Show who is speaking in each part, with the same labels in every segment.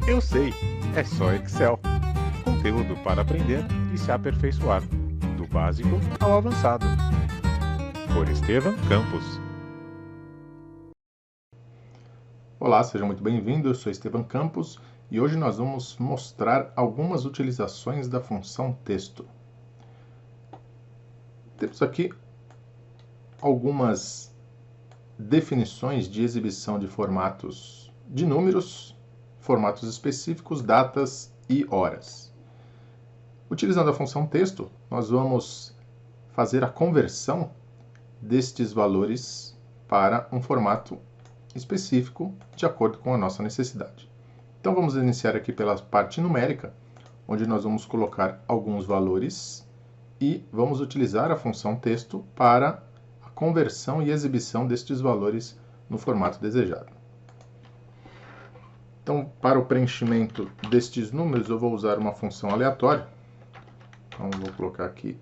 Speaker 1: Eu sei, é só Excel. Conteúdo para aprender e se aperfeiçoar, do básico ao avançado. Por Estevam Campos.
Speaker 2: Olá, seja muito bem-vindo, eu sou Estevam Campos e hoje nós vamos mostrar algumas utilizações da função texto. Temos aqui algumas definições de exibição de formatos de números, formatos específicos, datas e horas. Utilizando a função texto, nós vamos fazer a conversão destes valores para um formato específico de acordo com a nossa necessidade. Então vamos iniciar aqui pela parte numérica, onde nós vamos colocar alguns valores e vamos utilizar a função texto para a conversão e exibição destes valores no formato desejado. Então, para o preenchimento destes números, eu vou usar uma função aleatória. Então, vou colocar aqui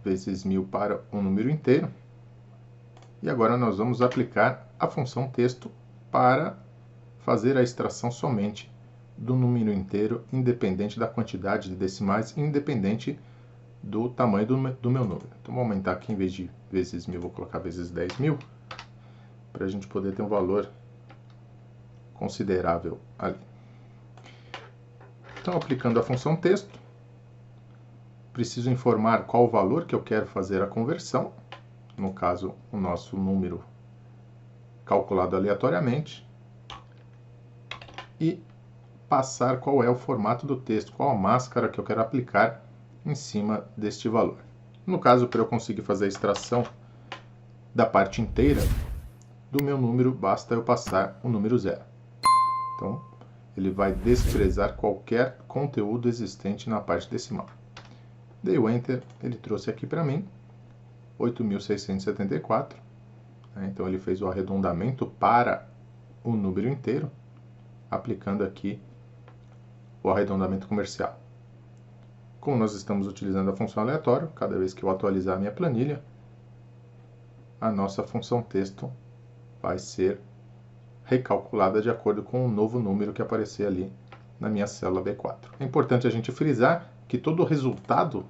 Speaker 2: vezes 1000 para um número inteiro. E agora nós vamos aplicar a função texto para fazer a extração somente do número inteiro, independente da quantidade de decimais, independente do tamanho do meu número. Então, vou aumentar aqui, em vez de vezes 1000, vou colocar vezes 10.000, para a gente poder ter um valor considerável ali. Então, aplicando a função texto, preciso informar qual o valor que eu quero fazer a conversão, no caso, o nosso número calculado aleatoriamente, e passar qual é o formato do texto, qual a máscara que eu quero aplicar em cima deste valor. No caso, para eu conseguir fazer a extração da parte inteira do meu número, basta eu passar o número 0. Então, ele vai desprezar qualquer conteúdo existente na parte decimal. Dei o Enter, ele trouxe aqui para mim 8.674. Então, ele fez o arredondamento para o número inteiro, aplicando aqui o arredondamento comercial. Como nós estamos utilizando a função aleatória, cada vez que eu atualizar a minha planilha, a nossa função texto vai ser recalculada de acordo com o novo número que aparecer ali na minha célula B4. É importante a gente frisar que todo o resultado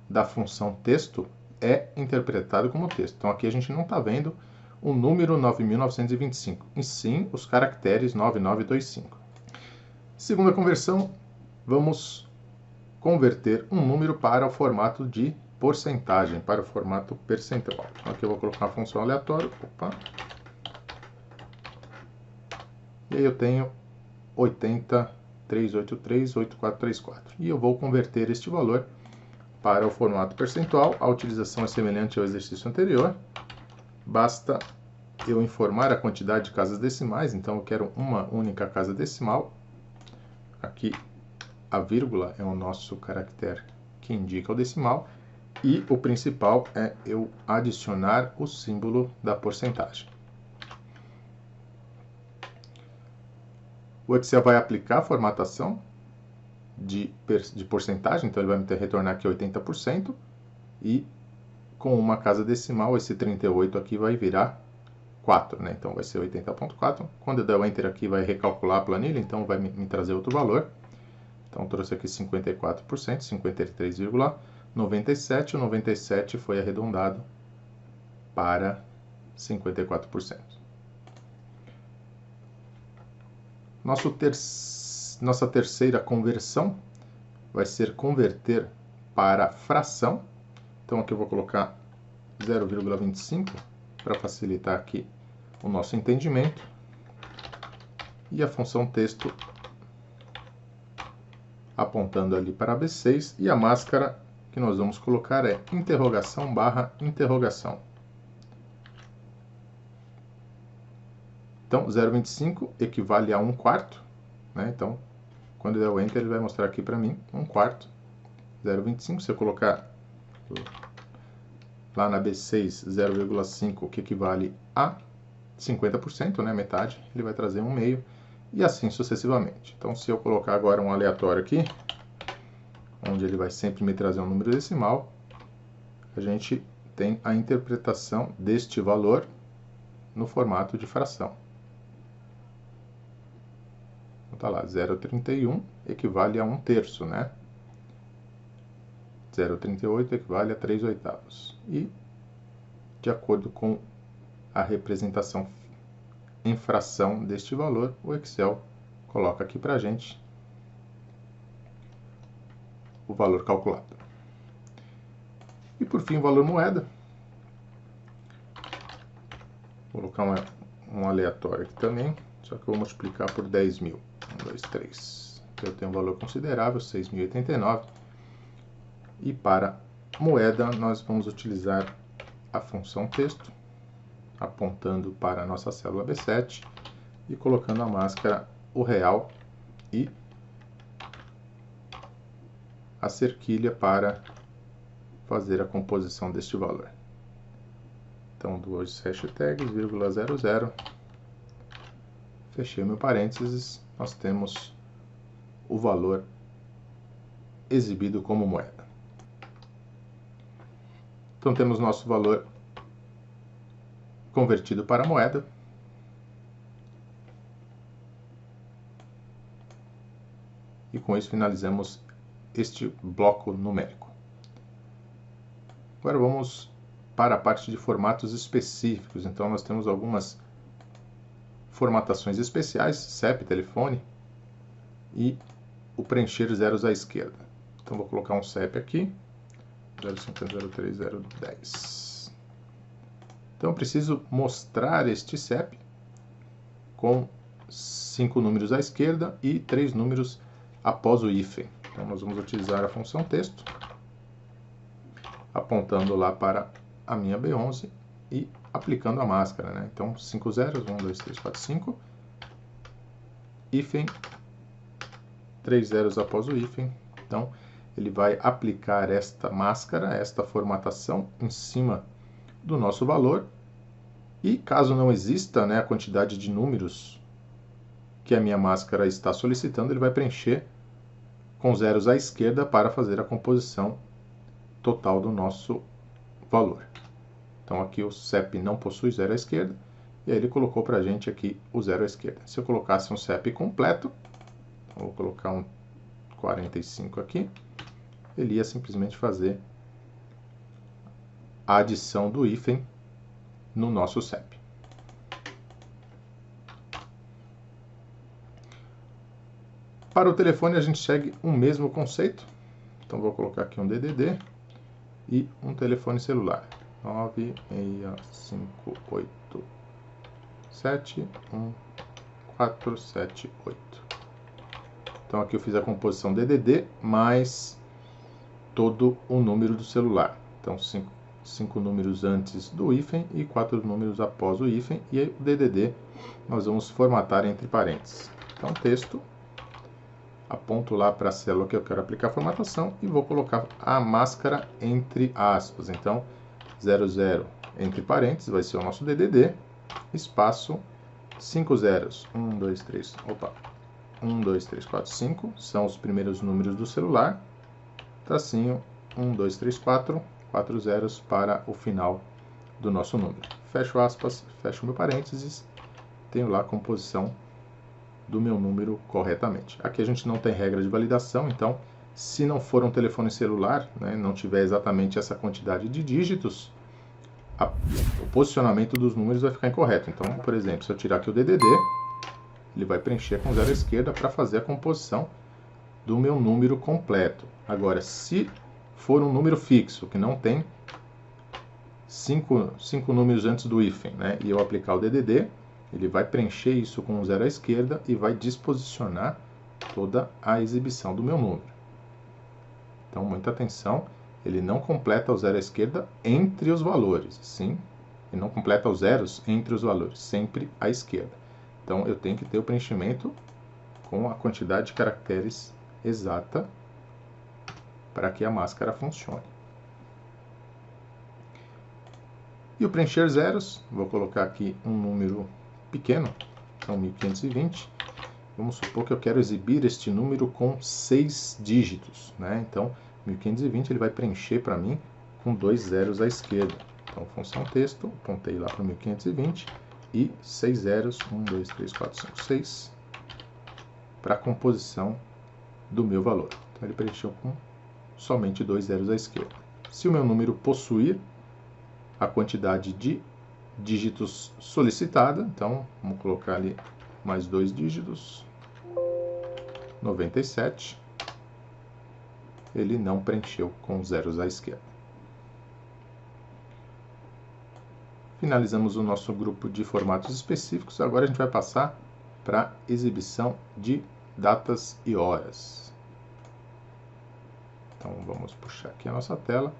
Speaker 2: da função texto é interpretado como texto. Então aqui a gente não está vendo o número 9.925, e sim os caracteres 9925. Segunda conversão, vamos converter um número para o formato de porcentagem, para o formato percentual. Então, aqui eu vou colocar a função aleatória. E aí eu tenho 80.383.8434. E eu vou converter este valor para o formato percentual. A utilização é semelhante ao exercício anterior. Basta eu informar a quantidade de casas decimais. Então, eu quero uma única casa decimal. Aqui, a vírgula é o nosso caractere que indica o decimal. E o principal é eu adicionar o símbolo da porcentagem. O Excel vai aplicar a formatação de porcentagem, então ele vai me retornar aqui 80%, e com uma casa decimal, esse 38 aqui vai virar 4, né? Então vai ser 80.4. Quando eu der o Enter aqui, vai recalcular a planilha, então vai me trazer outro valor. Então trouxe aqui 54%, 53,97. O 97 foi arredondado para 54%. Nossa terceira conversão vai ser converter para fração. Então aqui eu vou colocar 0,25 para facilitar aqui o nosso entendimento. E a função texto apontando ali para B6. E a máscara que nós vamos colocar é interrogação barra interrogação. Então, 0,25 equivale a 1/4, né? Então, quando eu der o Enter, ele vai mostrar aqui para mim 1/4. 0,25, se eu colocar lá na B6 0,5, que equivale a 50%, né? Metade, ele vai trazer 1/2, e assim sucessivamente. Então, se eu colocar agora um aleatório aqui, onde ele vai sempre me trazer um número decimal, a gente tem a interpretação deste valor no formato de fração. Então tá lá, 0,31 equivale a 1/3, né? 0,38 equivale a 3/8. E, de acordo com a representação em fração deste valor, o Excel coloca aqui para a gente o valor calculado. E por fim, o valor moeda. Vou colocar um aleatório aqui também, só que eu vou multiplicar por 10.000. 1, 2, 3. Eu tenho um valor considerável, 6.089. E para moeda, nós vamos utilizar a função texto, apontando para a nossa célula B7 e colocando a máscara o real e a cerquilha para fazer a composição deste valor. Então, 2 hashtags, vírgula 00, fechei meu parênteses, nós temos o valor exibido como moeda. Então, temos nosso valor convertido para moeda. E com isso finalizamos este bloco numérico. Agora vamos para a parte de formatos específicos. Então nós temos algumas formatações especiais, CEP, telefone e o preencher zeros à esquerda. Então vou colocar um CEP aqui, 0503010. Então eu preciso mostrar este CEP com 5 números à esquerda e 3 números após o hífen. Então nós vamos utilizar a função texto, apontando lá para a minha B11 e aplicando a máscara, né? Então 5 zeros, 1, 2, 3, 4, 5, hífen, 3 zeros após o hífen. Então ele vai aplicar esta máscara, esta formatação em cima do nosso valor, e caso não exista, né, a quantidade de números que a minha máscara está solicitando, ele vai preencher com zeros à esquerda para fazer a composição total do nosso valor. Então aqui o CEP não possui zero à esquerda, e aí ele colocou para a gente aqui o zero à esquerda. Se eu colocasse um CEP completo, vou colocar um 45 aqui, ele ia simplesmente fazer a adição do hífen no nosso CEP. Para o telefone a gente segue o mesmo conceito. Então vou colocar aqui um DDD e um telefone celular. 965871478. Então aqui eu fiz a composição DDD mais todo o número do celular. Então 5 números antes do hífen e 4 números após o hífen, e aí o DDD nós vamos formatar entre parênteses. Então texto, aponto lá para a célula que eu quero aplicar a formatação e vou colocar a máscara entre aspas. Então 00 entre parênteses vai ser o nosso DDD, espaço 5 zeros, 1, 2, 3, 1, 2, 3, 4, 5 são os primeiros números do celular, tracinho 1, 2, 3, 4, 4 zeros para o final do nosso número. Fecho aspas, fecho meu parênteses, tenho lá a composição do meu número corretamente. Aqui a gente não tem regra de validação, então se não for um telefone celular, né, não tiver exatamente essa quantidade de dígitos, o posicionamento dos números vai ficar incorreto. Então, por exemplo, se eu tirar aqui o DDD, ele vai preencher com zero à esquerda para fazer a composição do meu número completo. Agora, se for um número fixo, que não tem 5 números antes do hífen, né, e eu aplicar o DDD, ele vai preencher isso com um zero à esquerda e vai disposicionar toda a exibição do meu número. Então, muita atenção, ele não completa o zero à esquerda entre os valores, sim, ele não completa os zeros entre os valores, sempre à esquerda. Então, eu tenho que ter o preenchimento com a quantidade de caracteres exata para que a máscara funcione. E o preencher zeros, vou colocar aqui um número pequeno, então 1520. Vamos supor que eu quero exibir este número com 6 dígitos, né? Então, 1520 ele vai preencher para mim com 2 zeros à esquerda. Então, função texto, apontei lá para 1520 e 6 zeros, 1, 2, 3, 4, 5, 6. para a composição do meu valor. Então ele preencheu com somente 2 zeros à esquerda. Se o meu número possuir a quantidade de dígitos solicitada, então vamos colocar ali mais 2 dígitos, 97, ele não preencheu com zeros à esquerda. Finalizamos o nosso grupo de formatos específicos, agora a gente vai passar para a exibição de datas e horas. Então vamos puxar aqui a nossa tela.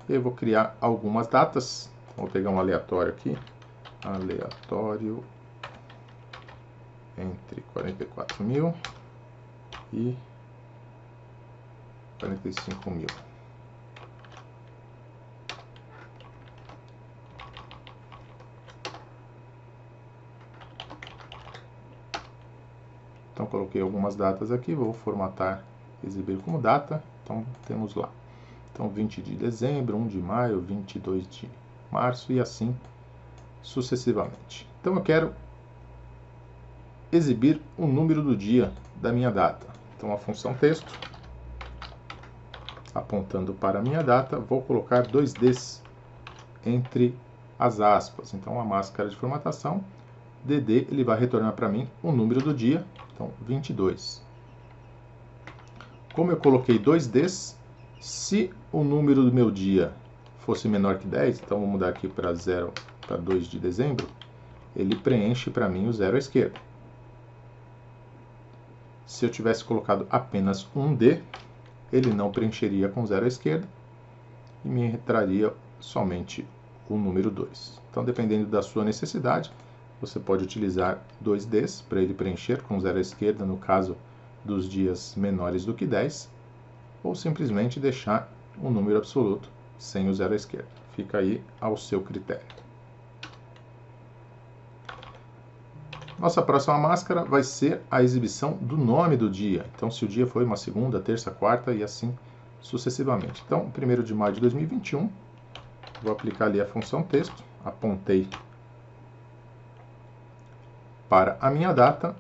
Speaker 2: Eu vou criar algumas datas. Vou pegar um aleatório aqui. Aleatório entre 44.000 e 45.000. Então coloquei algumas datas aqui, vou formatar, exibir como data. Então temos lá. Então 20 de dezembro, 1 de maio, 22 de março e assim sucessivamente. Então eu quero exibir o número do dia da minha data. Então a função texto, apontando para a minha data, vou colocar 2 Ds entre as aspas. Então a máscara de formatação, DD, ele vai retornar para mim o número do dia, então 22. Como eu coloquei 2 Ds, se o número do meu dia fosse menor que 10, então vou mudar aqui para 0, para 2 de dezembro, ele preenche para mim o zero à esquerda. Se eu tivesse colocado apenas um D, ele não preencheria com zero à esquerda e me traria somente o número 2. Então, dependendo da sua necessidade, você pode utilizar 2 Ds para ele preencher com zero à esquerda, no caso dos dias menores do que 10, ou simplesmente deixar um número absoluto sem o zero à esquerda. Fica aí ao seu critério. Nossa próxima máscara vai ser a exibição do nome do dia. Então, se o dia foi uma segunda, terça, quarta e assim sucessivamente. Então, 1º de maio de 2021, vou aplicar ali a função texto, apontei para a minha data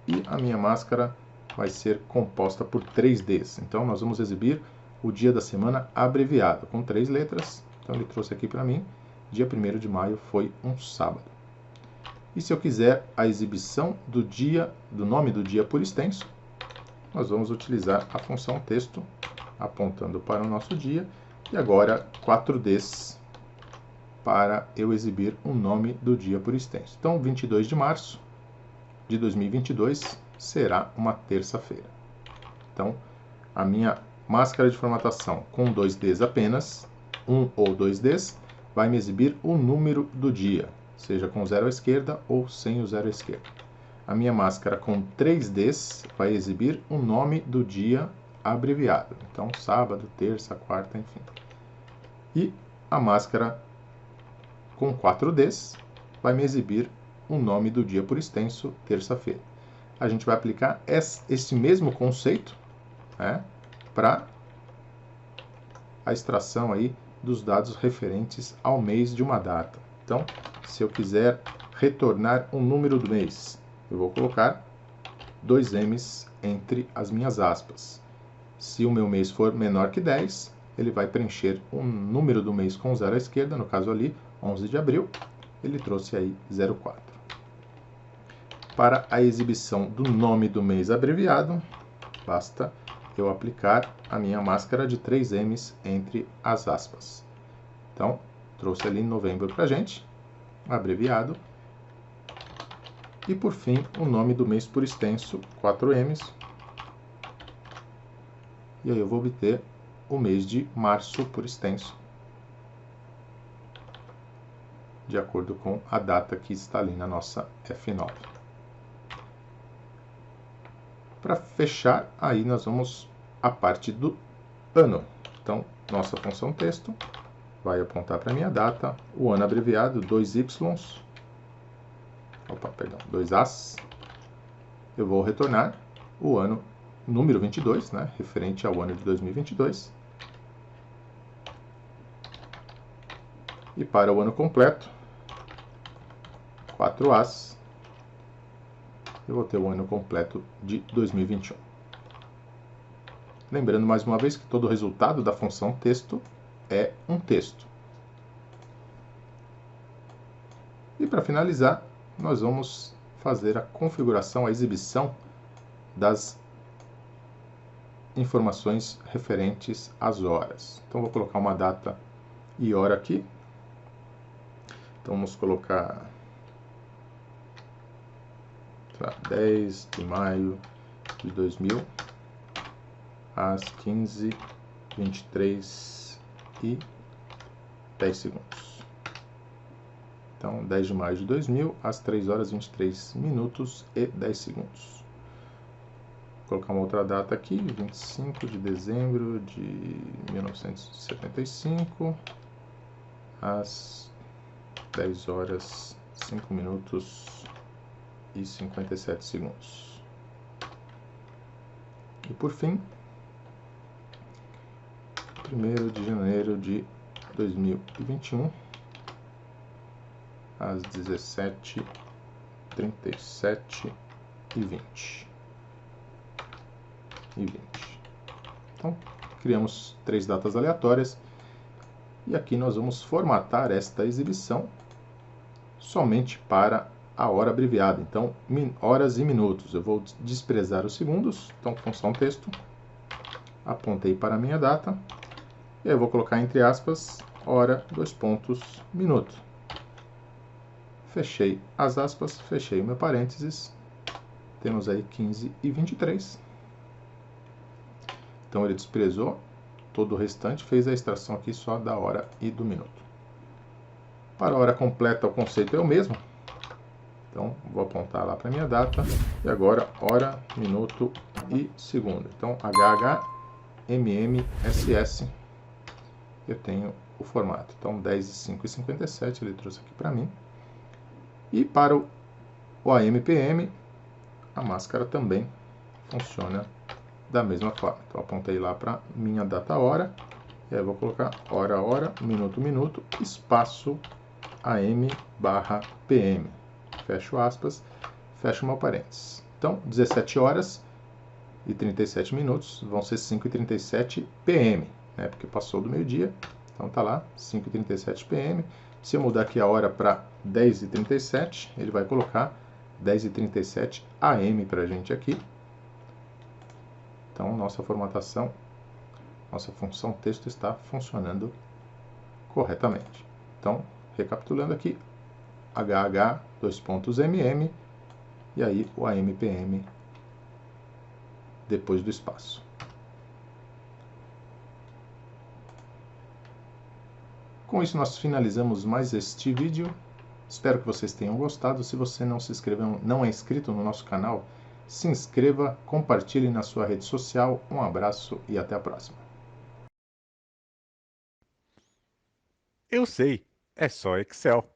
Speaker 2: e a minha máscara vai ser composta por 3 Ds. Então, nós vamos exibir o dia da semana abreviado, com 3 letras. Então, ele trouxe aqui para mim, dia 1º de maio foi um sábado. E se eu quiser a exibição do dia, do nome do dia por extenso, nós vamos utilizar a função texto, apontando para o nosso dia, e agora 4 Ds para eu exibir o nome do dia por extenso. Então, 22 de março de 2022 será uma terça-feira. Então, a minha máscara de formatação com 2 Ds apenas, 1 ou 2 Ds, vai me exibir o número do dia, seja com zero à esquerda ou sem o zero à esquerda. A minha máscara com 3 Ds vai exibir o nome do dia abreviado. Então, sábado, terça, quarta, enfim. E a máscara com 4 Ds vai me exibir o nome do dia por extenso, terça-feira. A gente vai aplicar esse mesmo conceito, né, para a extração aí dos dados referentes ao mês de uma data. Então, se eu quiser retornar um número do mês, eu vou colocar 2 M's entre as minhas aspas. Se o meu mês for menor que 10, ele vai preencher um número do mês com zero à esquerda, no caso ali, 11 de abril, ele trouxe aí 04. Para a exibição do nome do mês abreviado, basta eu aplicar a minha máscara de 3 M's entre as aspas. Então, trouxe ali novembro para a gente, abreviado. E por fim, o nome do mês por extenso, 4 M's. E aí eu vou obter o mês de março por extenso, de acordo com a data que está ali na nossa F9. Para fechar, aí nós vamos à parte do ano. Então, nossa função texto vai apontar para a minha data, o ano abreviado, 2Ys, dois As. Eu vou retornar o ano número 22, né, referente ao ano de 2022. E para o ano completo, 4 As. eu vou ter o ano completo de 2021. Lembrando mais uma vez que todo o resultado da função texto é um texto. E para finalizar, nós vamos fazer a configuração, a exibição das informações referentes às horas. Então vou colocar uma data e hora aqui. Então vamos colocar 10 de maio de 2000 às 15h23 e 10 segundos. Então 10 de maio de 2000 às 3 horas 23 minutos e 10 segundos. Vou colocar uma outra data aqui, 25 de dezembro de 1975 às 10 horas 5 minutos e 57 segundos. E por fim, 1º de janeiro de 2021 às 17h37 e 20. Então, criamos 3 datas aleatórias e aqui nós vamos formatar esta exibição somente para a hora abreviada. Então, horas e minutos. Eu vou desprezar os segundos. Então, função texto. Apontei para a minha data. E aí eu vou colocar entre aspas, hora, 2 pontos, minuto. Fechei as aspas, fechei o meu parênteses. Temos aí 15h23. Então, ele desprezou todo o restante, fez a extração aqui só da hora e do minuto. Para a hora completa, o conceito é o mesmo. Então, vou apontar lá para a minha data. E agora, hora, minuto e segundo. Então, HHMMSS, eu tenho o formato. Então, 10h05h57, ele trouxe aqui para mim. E para o AMPM, a máscara também funciona da mesma forma. Então, apontei lá para minha data hora, e aí eu vou colocar hora, hora, minuto, minuto, espaço AM/PM. Fecho aspas, fecho meu parênteses. Então, 17 horas e 37 minutos vão ser 5h37 PM, né? Porque passou do meio-dia, então tá lá, 5h37 PM. Se eu mudar aqui a hora para 10h37, ele vai colocar 10h37 AM para a gente aqui. Então, nossa formatação, nossa função texto está funcionando corretamente. Então, recapitulando aqui, HH:/MM e aí o AMPM depois do espaço. Com isso, nós finalizamos mais este vídeo. Espero que vocês tenham gostado. Se você não se inscreveu, não é inscrito no nosso canal, se inscreva, compartilhe na sua rede social. Um abraço e até a próxima.
Speaker 1: Eu sei, é só Excel.